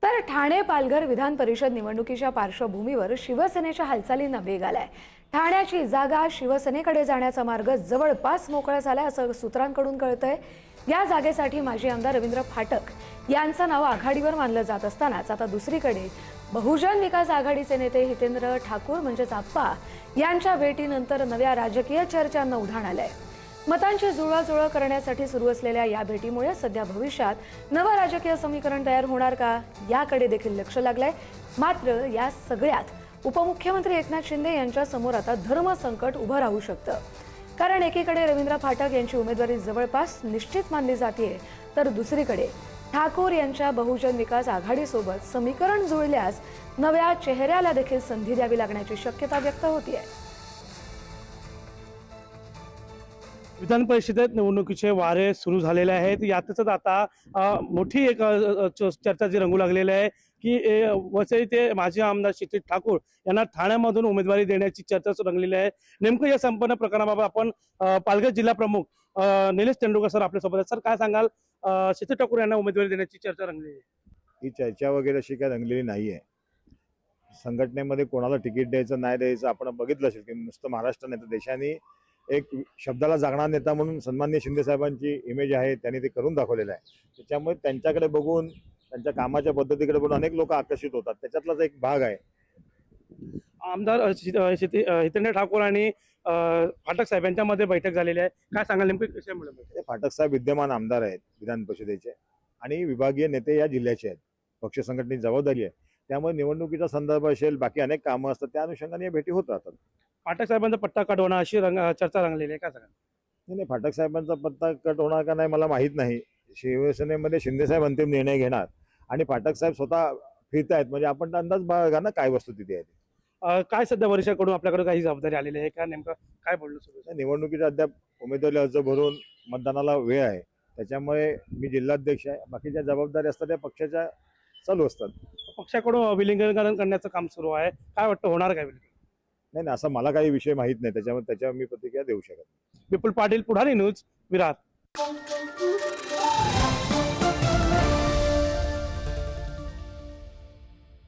तर ठाणे पालघर विधान परिषद निवडणुकीच्या पार्श्वभूमीवर शिवसेनेच्या हालचालींना वेग आलाय। ठाण्याची जागा शिवसेनेकडे जाण्याचा मार्ग जवळपास मोकळा झालाय असं सूत्रांकडून कळतंय। या जागेसाठी माजी आमदार रवींद्र फाटक यांचं नाव आघाडीवर मानलं जात असतानाच आता दुसरीकडे बहुजन विकास आघाडीचे नेते हितेंद्र ठाकूर म्हणजेच आप्पा यांच्या भेटीनंतर नव्या राजकीय चर्चांना उधाण आलंय। मतांची जुळवाजुळव करण्यासाठी सुरू असलेल्या या भेटीमुळे सध्या भविष्यात नवं राजकीय समीकरण तयार होणार का याकडे देखील लक्ष लागलंय। मात्र या सगळ्यात उपमुख्यमंत्री एकनाथ शिंदे यांच्या समोर आता धर्मसंकट उभं राहू शकतं। कारण एकीकडे रवींद्र फाटक यांची उमेदवारी जवळपास निश्चित मानली जाते, तर दुसरीकडे ठाकूर यांच्या बहुजन विकास आघाडीसोबत समीकरण जुळल्यास नव्या चेहऱ्याला देखील संधी द्यावी लागण्याची शक्यता व्यक्त होतीये। विधान परिषदेत निवडणुकीचे वारे सुरू झालेले आहेत। यातच आता मोठी एक चर्चा जी रंगू लागलेली आहे की वसई ते माजी आमदार क्षितिज ठाकूर यांना ठाण्यामधून उमेदवारी देण्याची चर्चा रंगलेली आहे। नेमकं या संपूर्ण प्रकरणाबाबत आपण पालघर जिल्हा प्रमुख निलेश तेंडुलकर सर आपल्यासोबत आहेत। सर, काय सांगाल? क्षितिज ठाकूर यांना उमेदवारी देण्याची चर्चा रंगलेली आहे। ही चर्चा वगैरे अशी काय रंगलेली नाहीये। संघटनेमध्ये कोणाला तिकीट द्यायचं नाही द्यायचं आपण बघितलं असेल की नुसतं महाराष्ट्र नाही तर देशाने एक शब्दाला जागणारा नेता म्हणून सन्माननीय शिंदे साहेबांची इमेज आहे, त्यांनी ते करून दाखवलेलं आहे। त्याच्यामुळे त्यांच्याकडे बघून त्यांच्या कामाच्या पद्धतीकडे बघून अनेक लोक आकर्षित होतात, त्याच्यातलाच एक भाग आहे। आमदार हितेंद्र ठाकूर आणि फाटक साहेब यांच्यामध्ये बैठक झालेली आहे, काय सांगाल नेमकं कशामुळे? फाटक साहेब विद्यमान आमदार आहेत विधान परिषदेचे आणि विभागीय नेते या जिल्ह्याचे आहेत। पक्ष संघटनेची जबाबदारी आहे, त्यामुळे निवडणुकीचा संदर्भ असेल, बाकी अनेक कामं असतात, त्या अनुषंगाने या भेटी होत राहतात। फाटक साहेबांचा पट्टा कट होणार अशी चर्चा रंगलेली आहे, काय सांगाल? नाही, फाटक साहेबांचा पत्ता कट होणार का नाही मला माहीत नाही। शिवसेनेमध्ये शिंदे साहेब अंतिम निर्णय घेणार आणि फाटक साहेब स्वतः फिरतायत, म्हणजे आपण अंदाज बाळगा ना काय वस्तुस्थिती आहे। काय सध्या वरिष्ठाकडून आपल्याकडे काही जबाबदारी आलेली आहे का? नेमकं काय बोलणं सुरू आहे? निवडणुकीचा अद्याप उमेदवारी अर्ज भरून मतदानाला वेळ आहे, त्याच्यामुळे मी जिल्हाध्यक्ष आहे, बाकीच्या जबाबदारी असतात त्या पक्षाच्या चालू असतात। पक्षाकडून विलीनीकरण करण्याचं काम सुरू आहे, काय वाटतं होणार काय? नाही, असा मला काही विषय माहीत नाही, त्याच्यावर मी प्रतिक्रिया देऊ शकत नाही। विपुल पाटील, पुढारी न्यूज, विरार।